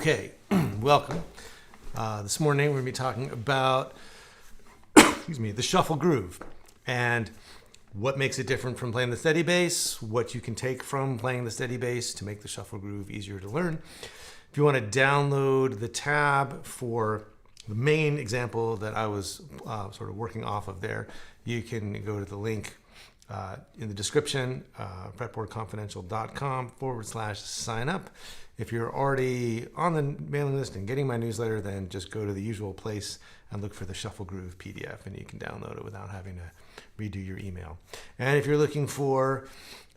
Okay, welcome. This morning we're going to be talking about the shuffle groove and what makes it different from playing the steady bass, what you can take from playing the steady bass to make the shuffle groove easier to learn. If you want to download the tab for the main example that I was sort of working off of there, you can go to the link in the description, fretboardconfidential.com/sign up. If you're already on the mailing list and getting my newsletter, then just go to the usual place and look for the Shuffle Groove PDF, and you can download it without having to redo your email. And if you're looking for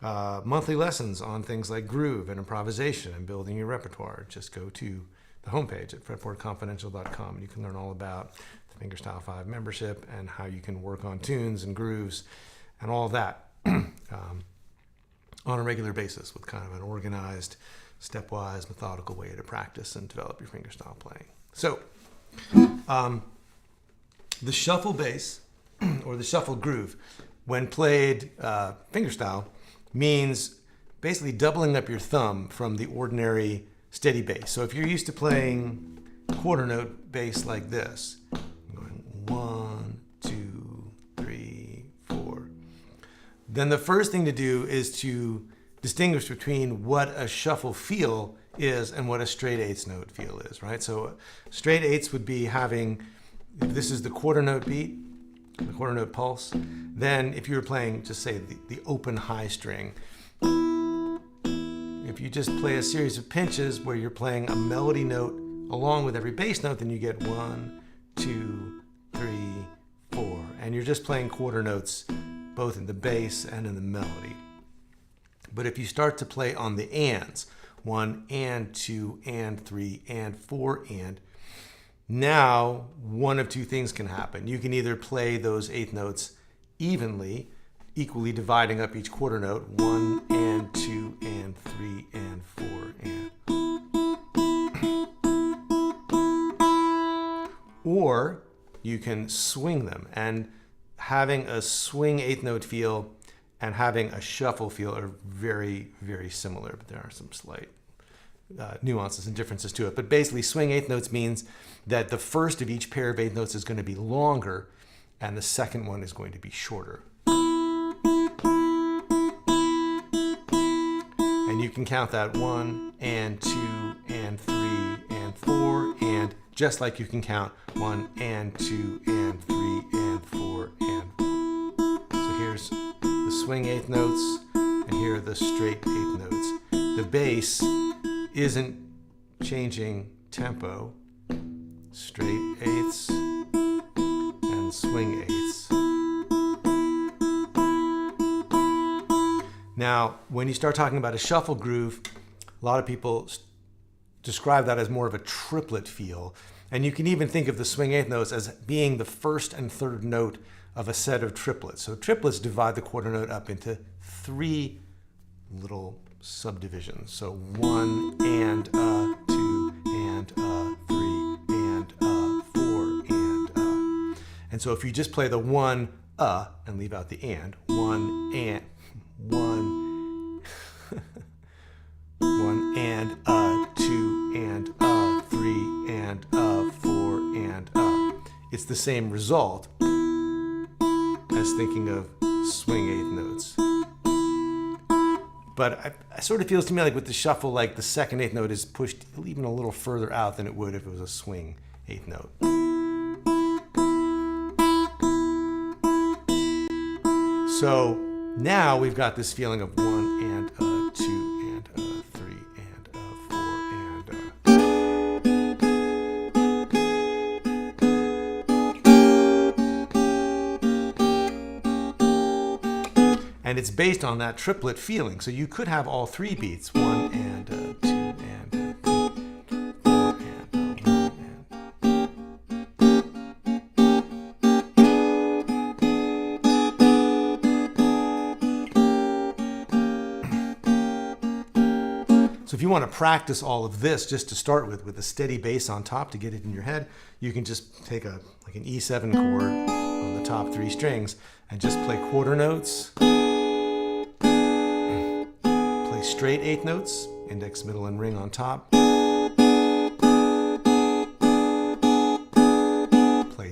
monthly lessons on things like groove and improvisation and building your repertoire, just go to the homepage at fretboardconfidential.com, and you can learn all about the Fingerstyle 5 membership and how you can work on tunes and grooves and all of that on a regular basis with kind of an organized, stepwise, methodical way to practice and develop your fingerstyle playing. So, the shuffle bass or the shuffle groove, when played fingerstyle, means basically doubling up your thumb from the ordinary steady bass. So if you're used to playing quarter note bass like this, I'm going 1, 2, 3, 4. Then the first thing to do is to distinguish between what a shuffle feel is and what a straight eighths note feel is, right? So straight eighths would be having, if this is the quarter note beat, the quarter note pulse, then if you were playing, just say the open high string, if you just play a series of pinches where you're playing a melody note along with every bass note, then you get 1, 2, 3, 4, and you're just playing quarter notes both in the bass and in the melody. But if you start to play on the ands, 1 and 2 and 3 and 4 and, now one of two things can happen. You can either play those eighth notes evenly, equally dividing up each quarter note, 1 and 2 and 3 and 4 and. Or you can swing them, and having a swing eighth note feel and having a shuffle feel are very, very similar, but there are some slight nuances and differences to it. But basically, swing eighth notes means that the first of each pair of eighth notes is going to be longer and the second one is going to be shorter. And you can count that 1 and 2 and 3 and 4 and, just like you can count 1 and 2 and 3 and 4 and. So here's the swing eighth notes, and here are the straight eighth notes. The bass isn't changing tempo. Straight eighths and swing eighths. Now, when you start talking about a shuffle groove, a lot of people describe that as more of a triplet feel. And you can even think of the swing eighth notes as being the first and third note of a set of triplets. So triplets divide the quarter note up into 3 little subdivisions. So 1 and 2 and 3 and 4 and. And so if you just play the 1 and leave out the and, 1 and 1 1 and 2 and 3 and 4 and. It's the same result as thinking of swing eighth notes. But it sort of feels to me like with the shuffle, like the second eighth note is pushed even a little further out than it would if it was a swing eighth note. So now we've got this feeling of 1 and 2 and 3 and 4 and. And it's based on that triplet feeling. So you could have all 3 beats, 1 and 2 and 3, 4 and 1 and. So if you want to practice all of this just to start with a steady bass on top to get it in your head, you can just take an E7 chord on the top 3 strings and just play quarter notes. Straight eighth notes, index, middle, and ring on top.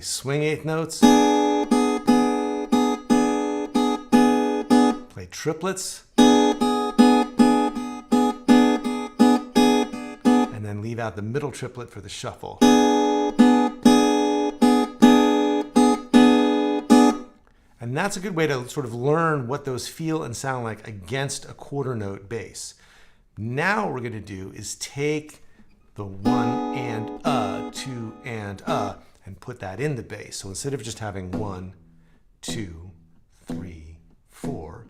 swing eighth notes, play triplets, and then leave out the middle triplet for the shuffle. And that's a good way to sort of learn what those feel and sound like against a quarter note bass. Now what we're going to do is take the 1 and 2 and put that in the bass. So instead of just having 1, 2, 3, 4,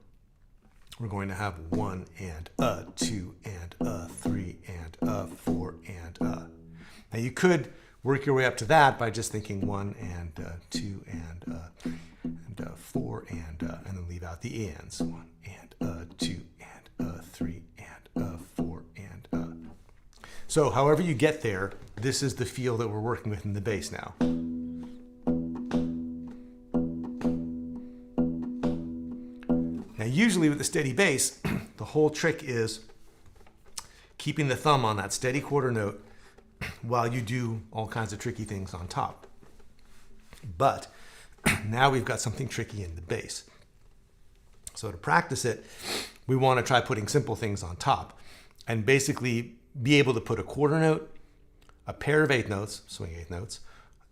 we're going to have 1 and 2 and 3 and 4 and Now you could work your way up to that by just thinking 1 and 2 and 4 and then leave out the ands. 1 and 2 and 3 and 4 and So however you get there, this is the feel that we're working with in the bass now. Now usually with the steady bass, the whole trick is keeping the thumb on that steady quarter note while you do all kinds of tricky things on top. But now we've got something tricky in the bass. So to practice it, we want to try putting simple things on top and basically be able to put a quarter note, a pair of eighth notes, swing eighth notes,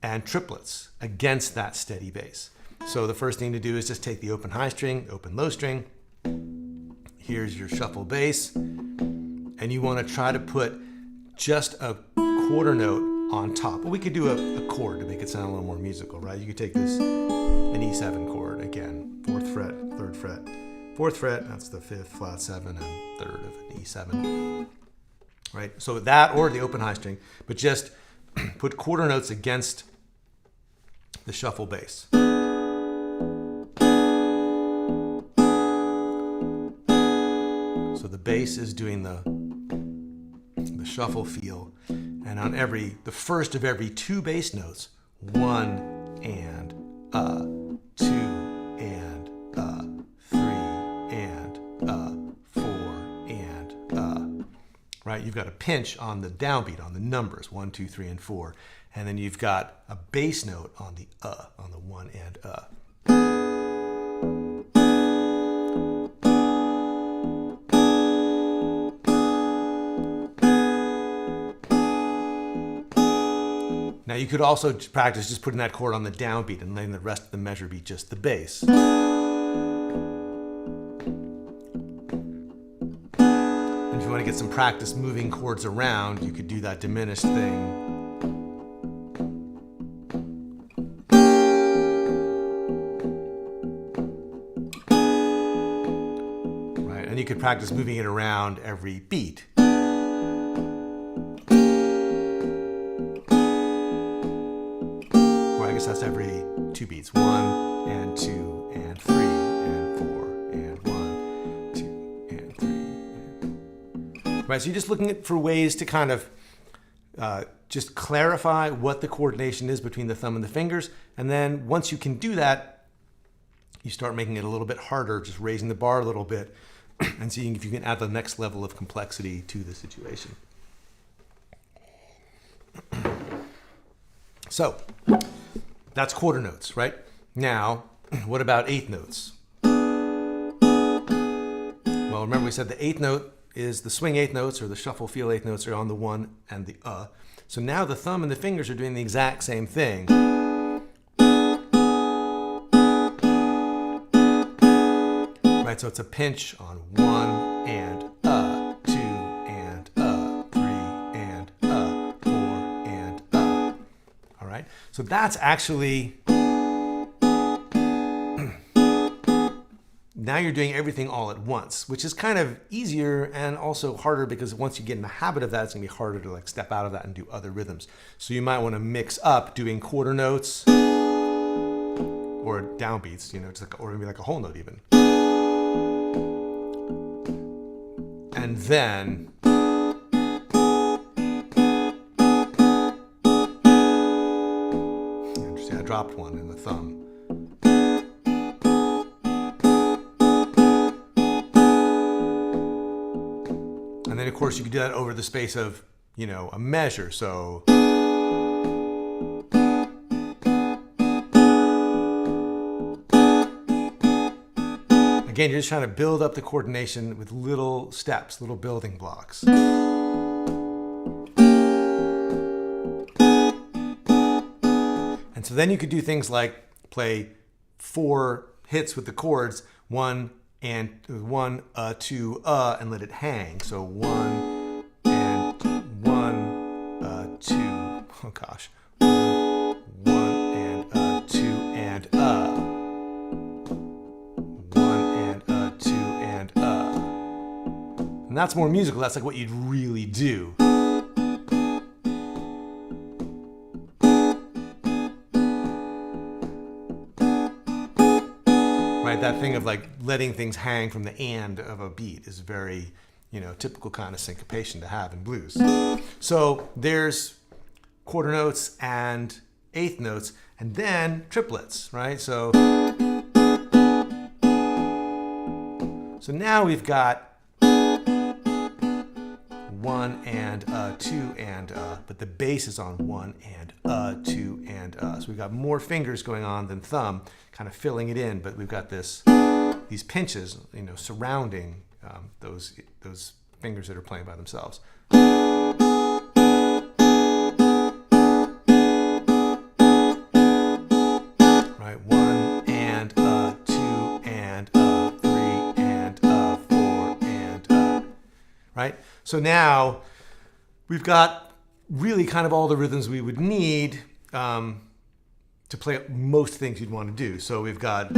and triplets against that steady bass. So the first thing to do is just take the open high string, open low string. Here's your shuffle bass. And you want to try to put just a quarter note on top. Well, we could do a chord to make it sound a little more musical, right? You could take this, an E7 chord, again, 4th fret, 3rd fret, 4th fret, that's the 5th, flat 7, and 3rd of an E7, right? So that or the open high string, but just put quarter notes against the shuffle bass. So the bass is doing the shuffle feel, and on the first of every 2 bass notes, 1 and 2 and 3 and 4 and right? You've got a pinch on the downbeat on the numbers 1, 2, 3, and 4, and then you've got a bass note on the 1 and Now you could also practice just putting that chord on the downbeat and letting the rest of the measure be just the bass. And if you want to get some practice moving chords around, you could do that diminished thing. Right, and you could practice moving it around every beat. That's every 2 beats. 1 and 2 and 3 and 4 and 1, 2 and 3. And... Right, so you're just looking for ways to kind of just clarify what the coordination is between the thumb and the fingers. And then once you can do that, you start making it a little bit harder, just raising the bar a little bit and seeing if you can add the next level of complexity to the situation. So, that's quarter notes, right? Now, what about eighth notes? Well, remember we said the eighth note is the swing eighth notes or the shuffle feel eighth notes are on the 1 and the So now the thumb and the fingers are doing the exact same thing. Right, so it's a pinch on 1 and 2 and 3 and 4 and All right, so that's actually now you're doing everything all at once, which is kind of easier and also harder because once you get in the habit of that, it's gonna be harder to like step out of that and do other rhythms. So you might want to mix up doing quarter notes or downbeats, you know, just like, or maybe like a whole note even. And then interesting, I dropped one in the thumb. And then of course you could do that over the space of, you know, a measure. So Again, you're just trying to build up the coordination with little steps, little building blocks. And so then you could do things like play 4 hits with the chords, 1 and 1, 2, and let it hang. So 1 and 1, 2. Oh gosh. 1 and 2 and 1 and 2 and And that's more musical. That's like what you'd really do. That thing of like letting things hang from the and of a beat is very, typical kind of syncopation to have in blues. So there's quarter notes and eighth notes, and then triplets, right? So now we've got 1 and 2 and but the bass is on 1 and 2 and so we've got more fingers going on than thumb, kind of filling it in, but we've got these pinches, surrounding those fingers that are playing by themselves. Right, 1 and 2 and 3 and 4 and right. So now we've got really kind of all the rhythms we would need to play most things you'd want to do. So we've got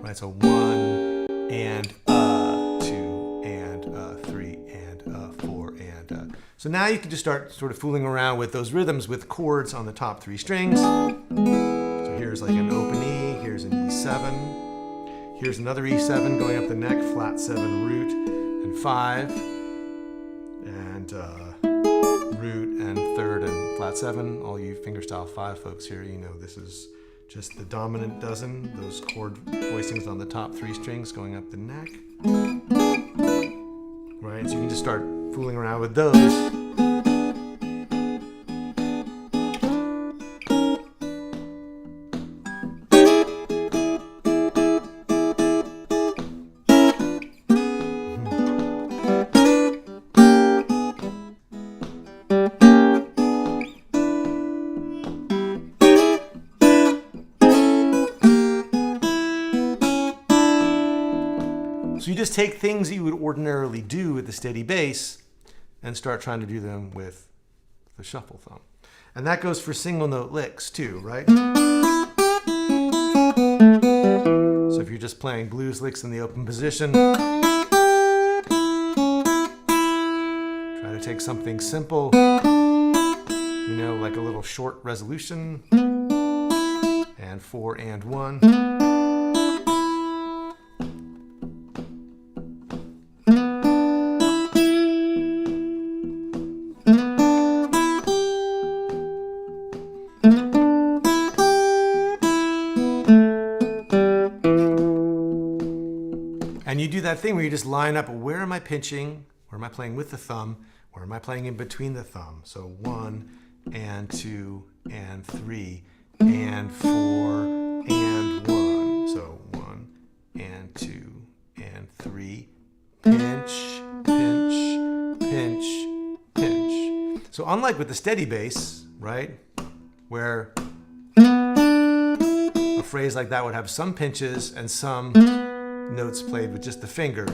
right, so 1 and 2 and 3 and 4 and so now you can just start sort of fooling around with those rhythms with chords on the top 3 strings. So here's like an open E, here's an E7, here's another E7 going up the neck, flat 7 root and 5, and root and third and flat 7. All you fingerstyle 5 folks here, this is just the dominant dozen, those chord voicings on the top 3 strings going up the neck. Right, so you can just start fooling around with those. So you just take things that you would ordinarily do with the steady bass and start trying to do them with the shuffle thumb. And that goes for single note licks too, right? So if you're just playing blues licks in the open position, try to take something simple, like a little short resolution, and 4 and 1. And you do that thing where you just line up, where am I pinching? Where am I playing with the thumb? Where am I playing in between the thumb? So 1 and 2 and 3 and 4 and 1. So 1 and 2 and 3. Pinch, pinch, pinch, pinch. So unlike with the steady bass, right, where a phrase like that would have some pinches and some notes played with just the finger.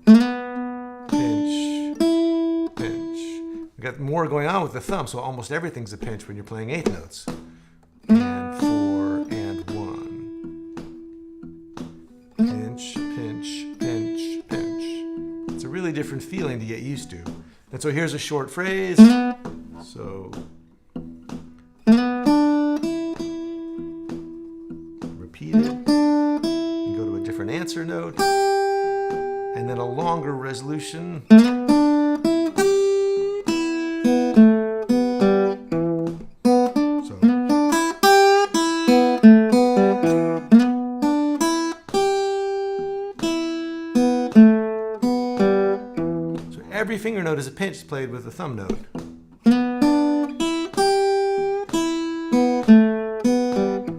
Pinch, pinch. We got more going on with the thumb, so almost everything's a pinch when you're playing eighth notes. And 4 and 1. Pinch, pinch, pinch, pinch. It's a really different feeling to get used to. And so here's a short phrase. So repeat it. Different answer note, and then a longer resolution. So note is a pinch played with the thumb note.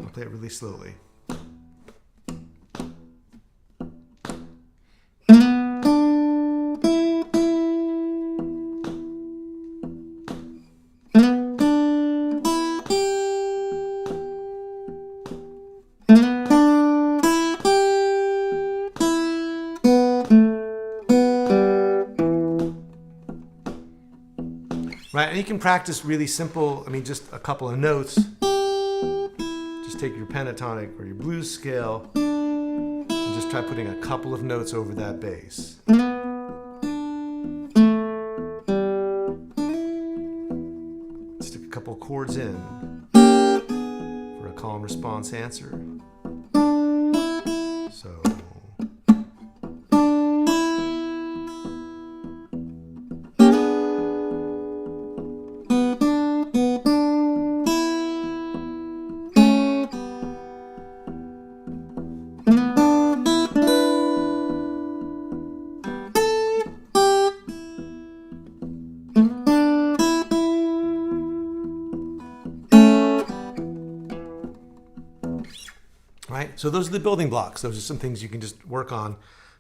I'll play it really slowly. Right, and you can practice really simple, just a couple of notes. Just take your pentatonic or your blues scale and just try putting a couple of notes over that bass. Stick a couple chords in for a call and response answer. So. Right? So those are the building blocks. Those are some things you can just work on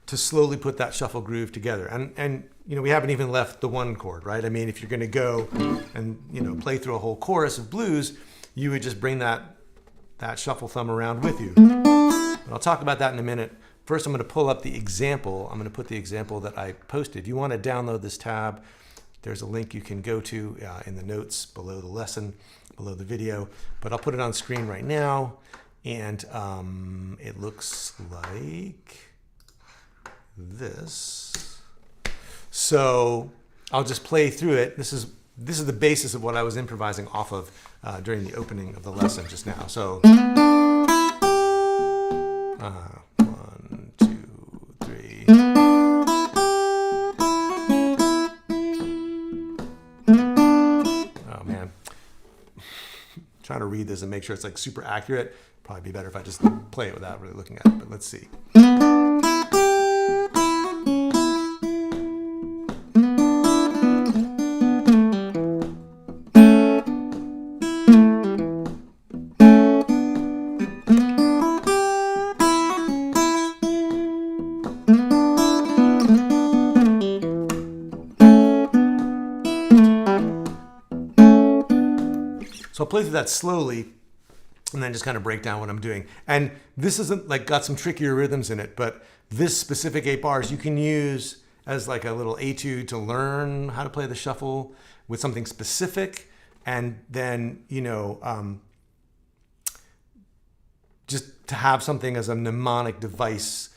to slowly put that shuffle groove together. And we haven't even left the one chord, right? If you're going to go and play through a whole chorus of blues, you would just bring that shuffle thumb around with you. But I'll talk about that in a minute. First, I'm going to pull up the example. I'm going to put the example that I posted. If you want to download this tab, there's a link you can go to in the notes below the lesson, below the video. But I'll put it on screen right now. And it looks like this. So I'll just play through it. This is the basis of what I was improvising off of during the opening of the lesson just now. So 1, 2, 3. Oh man, trying to read this and make sure it's like super accurate. Probably be better if I just play it without really looking at it, but let's see. So I'll play through that slowly and then just kind of break down what I'm doing. And this isn't like got some trickier rhythms in it, but this specific 8 bars you can use as like a little etude to learn how to play the shuffle with something specific. And then, just to have something as a mnemonic device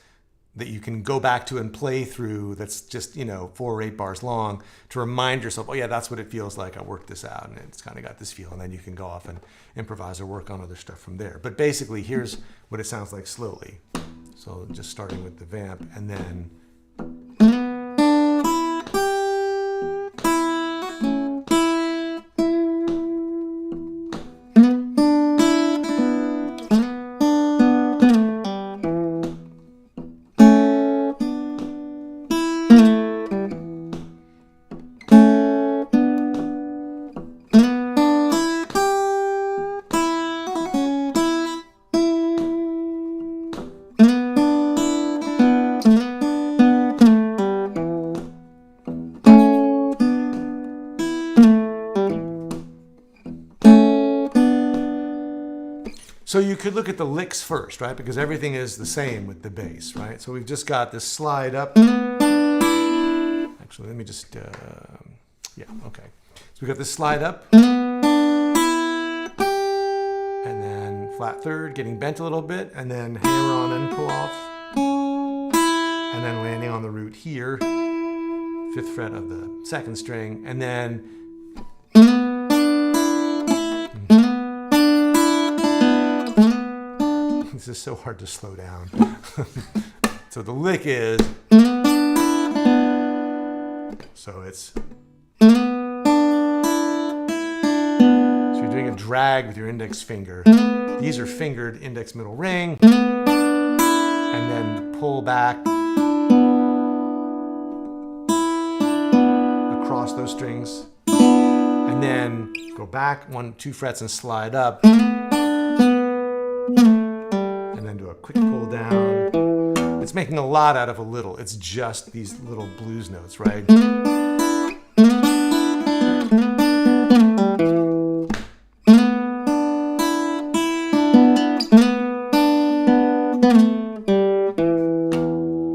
that you can go back to and play through that's just, 4 or 8 bars long to remind yourself, oh yeah, that's what it feels like. I worked this out and it's kind of got this feel. And then you can go off and improvise or work on other stuff from there. But basically, here's what it sounds like slowly. So just starting with the vamp and then. So you could look at the licks first, right? Because everything is the same with the bass, right? So we've just got this slide up. Actually, let me just, yeah, okay. So we've got this slide up. And then flat third, getting bent a little bit, and then hammer on and pull off. And then landing on the root here, 5th fret of the 2nd string, and then this is so hard to slow down. So the lick is, so it's, so you're doing a drag with your index finger. These are fingered index middle ring, and then pull back across those strings, and then go back 1-2 frets and slide up, and then do a quick pull down. It's making a lot out of a little. It's just these little blues notes, right?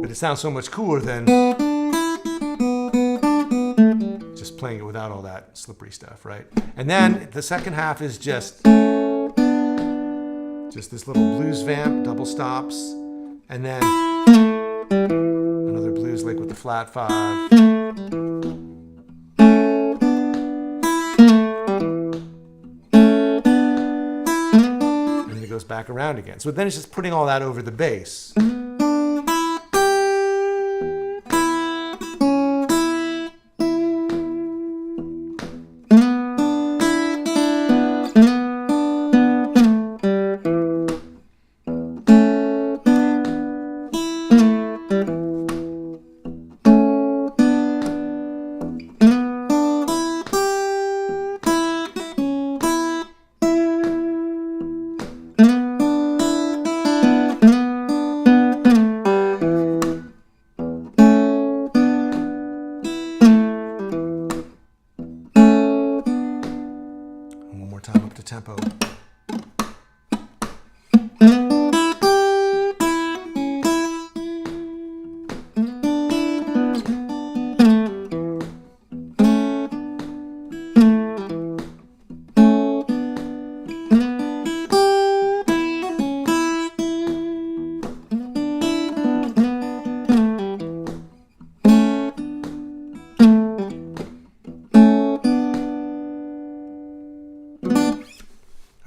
But it sounds so much cooler than just playing it without all that slippery stuff, right? And then the second half is just this little blues vamp, double stops, and then another blues lick with the flat 5. And then it goes back around again. So then it's just putting all that over the bass. Time up to tempo.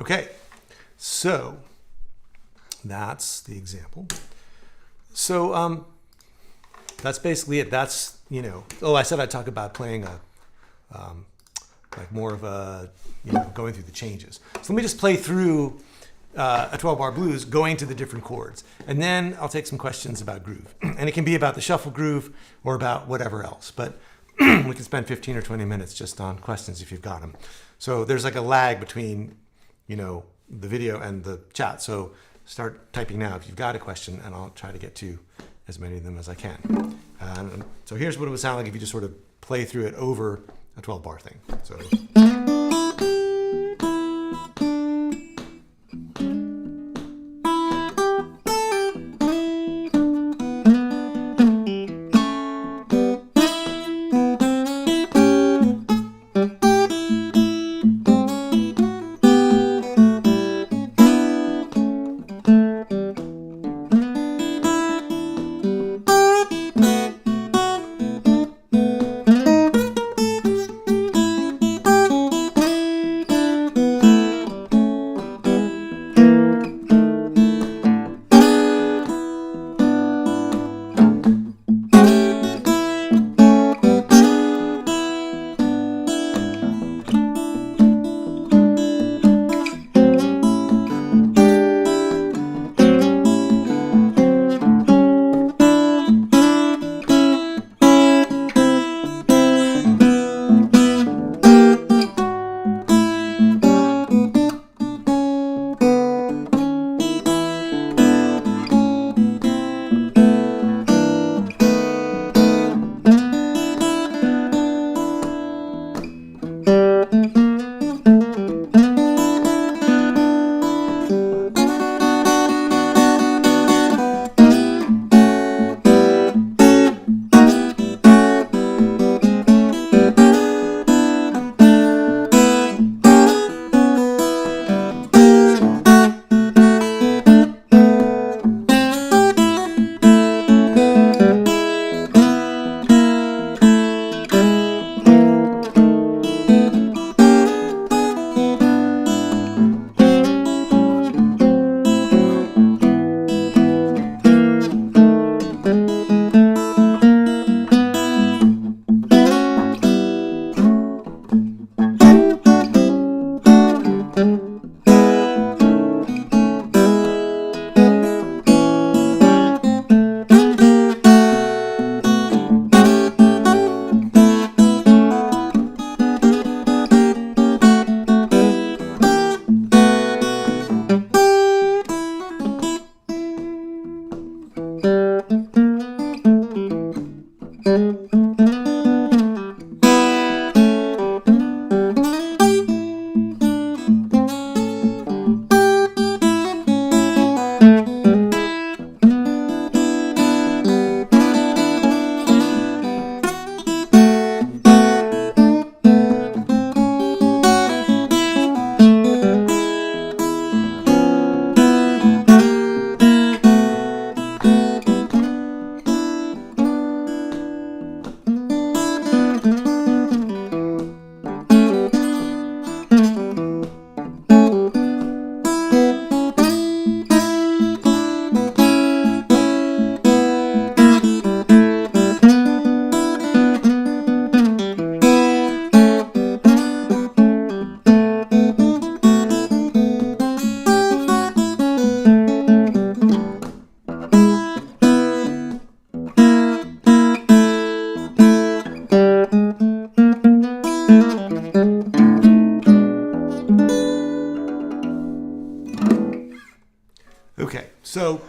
Okay, so that's the example. So that's basically it. That's, you know, oh, I said I'd talk about playing a, like more of a, you know, going through the changes. So let me just play through a 12-bar blues going to the different chords. And then I'll take some questions about groove. And it can be about the shuffle groove or about whatever else. But we can spend 15 or 20 minutes just on questions if you've got them. So there's like a lag between, you know, the video and the chat. So start typing now if you've got a question, and I'll try to get to as many of them as I can. So here's what it would sound like if you just sort of play through it over a 12-bar thing. So. Okay, so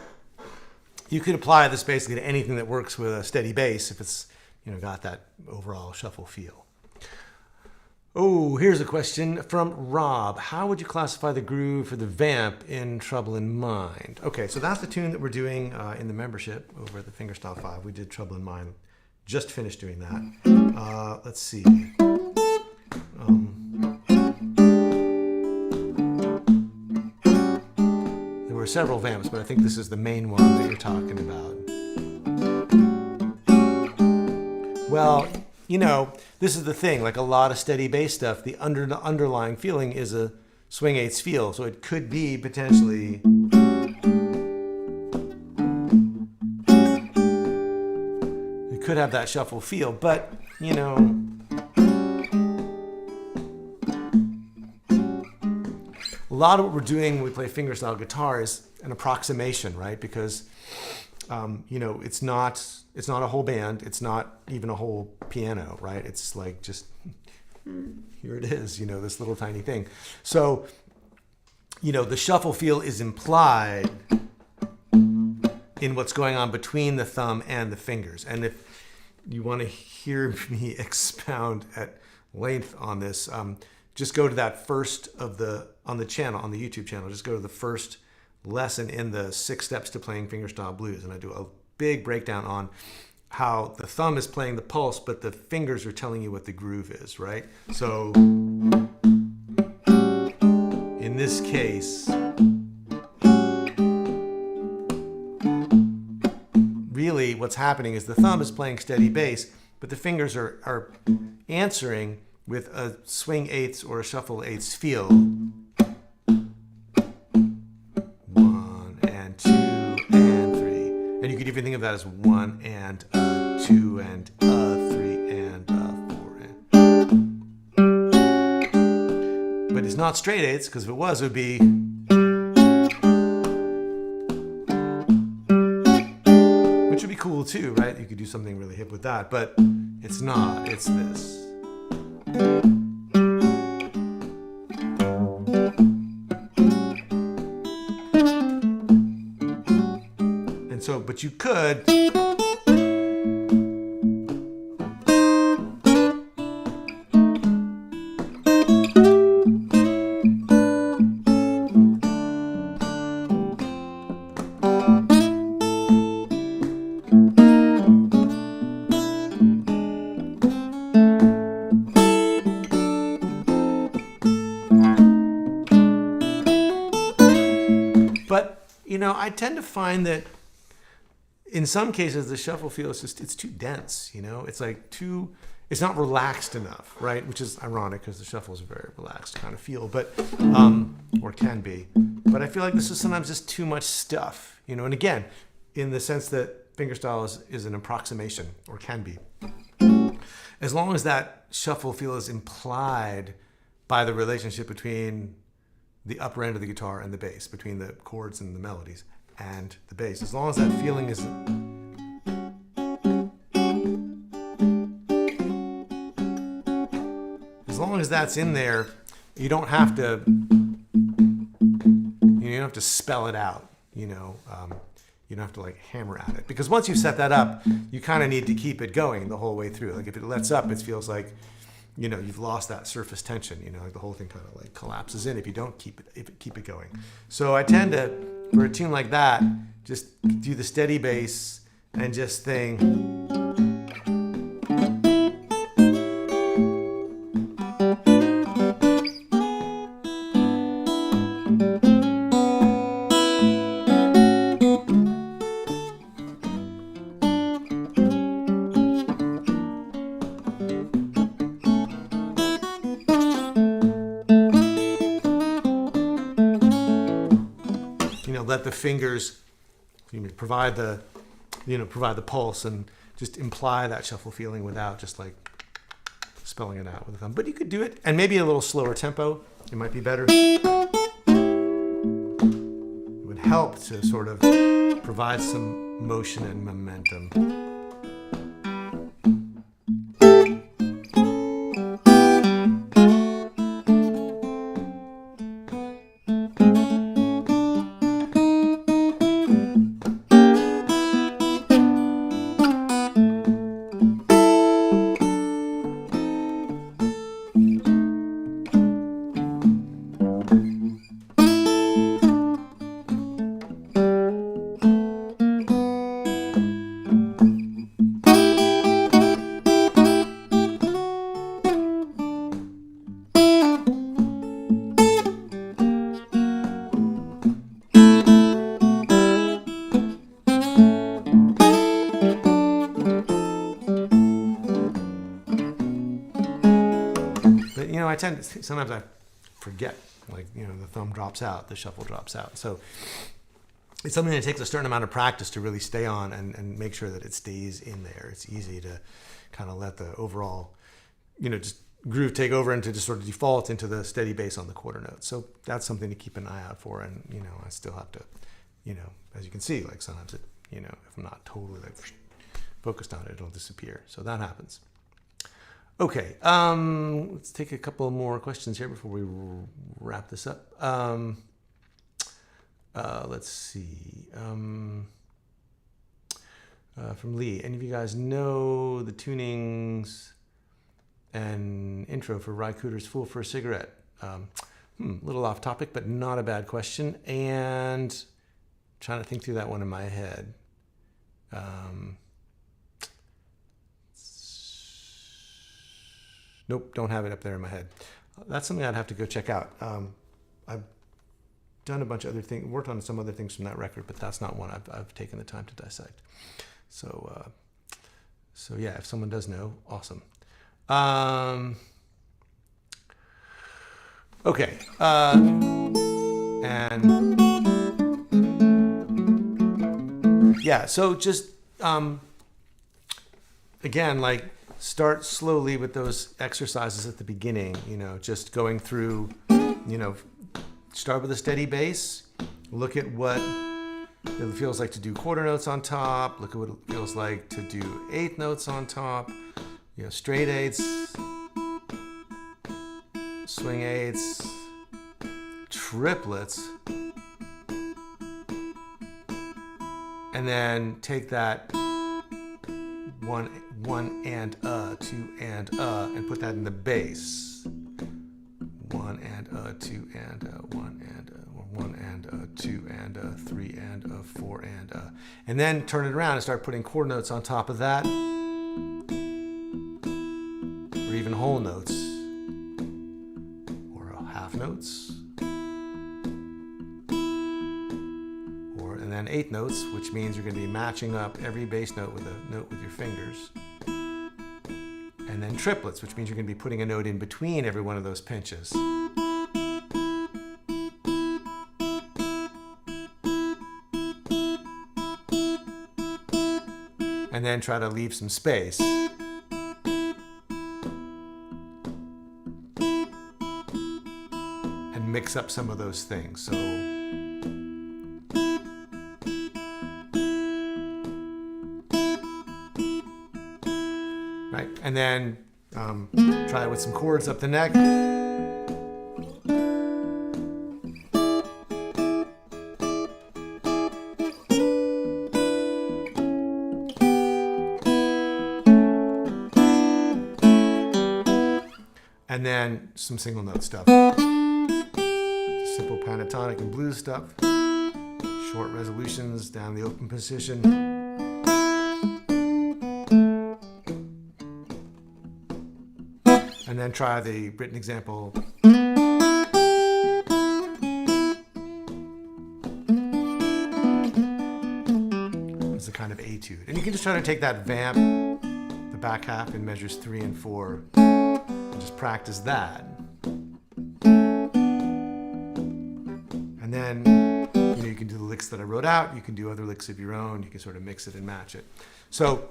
you could apply this basically to anything that works with a steady bass if it's got that overall shuffle feel. Oh, here's a question from Rob. How would you classify the groove for the vamp in Trouble in Mind? Okay, so that's the tune that we're doing in the membership over at the Fingerstyle 5. We did Trouble in Mind. Just finished doing that. Let's see. There were several vamps, but I think this is the main one that you're talking about. Well, this is the thing. Like a lot of steady bass stuff, the underlying feeling is a swing eighths feel. So it could be potentially. It could have that shuffle feel, but a lot of what we're doing when we play fingerstyle guitar is an approximation, right? Because it's not a whole band. It's not even a whole piano, right? It's like just here it is, this little tiny thing. So, the shuffle feel is implied in what's going on between the thumb and the fingers. And if you want to hear me expound at length on this, just go to that first on the YouTube channel, just go to the first lesson in the 6 steps to playing fingerstyle blues. And I do a big breakdown on how the thumb is playing the pulse, but the fingers are telling you what the groove is, right? So in this case, really what's happening is the thumb is playing steady bass, but the fingers are answering with a swing eighths or a shuffle eighths feel. 1 and 2 and 3. And you could even think of that as 1 and 2 and 3 and 4. But it's not straight eighths, because if it was, it would be. Which would be cool too, right? You could do something really hip with that, but it's not. It's this. And so, but you could. But, I tend to find that in some cases the shuffle feel is just, it's too dense, It's like it's not relaxed enough, right? Which is ironic because the shuffle is a very relaxed kind of feel, but, or can be. But I feel like this is sometimes just too much stuff, And again, in the sense that fingerstyle is an approximation, or can be. As long as that shuffle feel is implied by the relationship between the upper end of the guitar and the bass, between the chords and the melodies and the bass. As long as that feeling is, as long as that's in there, you don't have to, you don't have to spell it out, you don't have to like hammer at it. Because once you've set that up, you kind of need to keep it going the whole way through. Like if it lets up, it feels like, you've lost that surface tension, like the whole thing kind of like collapses in if you don't keep it going. So I tend to, for a tune like that, just do the steady bass and just think. Let the fingers provide the pulse and just imply that shuffle feeling without just like spelling it out with the thumb. But you could do it, and maybe a little slower tempo. It might be better. It would help to sort of provide some motion and momentum. sometimes I forget, like, you know, the thumb drops out, the shuffle drops out. So it's something that takes a certain amount of practice to really stay on and make sure that it stays in there. It's easy to kind of let the overall, you know, just groove take over and to just sort of default into the steady bass on the quarter note. So that's something to keep an eye out for. And, you know, I still have to, you know, as you can see, like sometimes it, you know, if I'm not totally like focused on it, it'll disappear. So that happens. Okay, let's take a couple more questions here before we wrap this up. Let's see. From Lee, any of you guys know the tunings and intro for Ry Cooder's Fool for a Cigarette? Little off topic, but not a bad question. And trying to think through that one in my head. Nope, don't have it up there in my head. That's something I'd have to go check out. I've done a bunch of other things, worked on some other things from that record, but that's not one I've taken the time to dissect. So yeah, if someone does know, awesome. Okay, and yeah, so just again, like, start slowly with those exercises at the beginning, you know, just going through, you know, start with a steady bass, look at what it feels like to do quarter notes on top, look at what it feels like to do eighth notes on top, you know, straight eighths, swing eighths, triplets, and then take that one and two and put that in the bass. One and two and one and two and three and four and then turn it around and start putting quarter notes on top of that, or even whole notes, or half notes, and then eighth notes, which means you're going to be matching up every bass note with a note with your fingers. And then triplets, which means you're going to be putting a note in between every one of those pinches. And then try to leave some space. And mix up some of those things. So and then try it with some chords up the neck. And then some single note stuff. Simple pentatonic and blues stuff. Short resolutions down the open position. And then try the written example. It's a kind of etude. And you can just try to take that vamp, the back half in measures 3 and 4, and just practice that. And then, you know, you can do the licks that I wrote out. You can do other licks of your own. You can sort of mix it and match it. So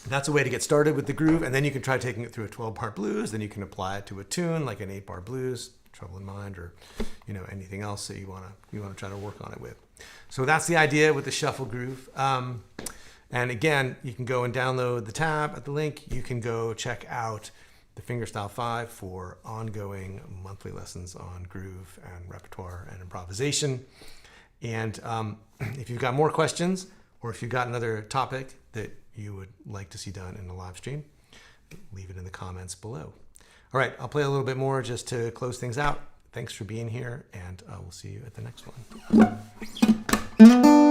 that's a way to get started with the groove, and then you can try taking it through a 12-bar blues. Then you can apply it to a tune like an 8-bar blues, Trouble in Mind, or, you know, anything else that you want to try to work on it with. So that's the idea with the shuffle groove. And again, you can go and download the tab at the link. You can go check out the Fingerstyle 5 for ongoing monthly lessons on groove and repertoire and improvisation. And if you've got more questions, or if you've got another topic that you would like to see done in the live stream, leave it in the comments below. All right, I'll play a little bit more just to close things out. Thanks for being here, and we'll see you at the next one.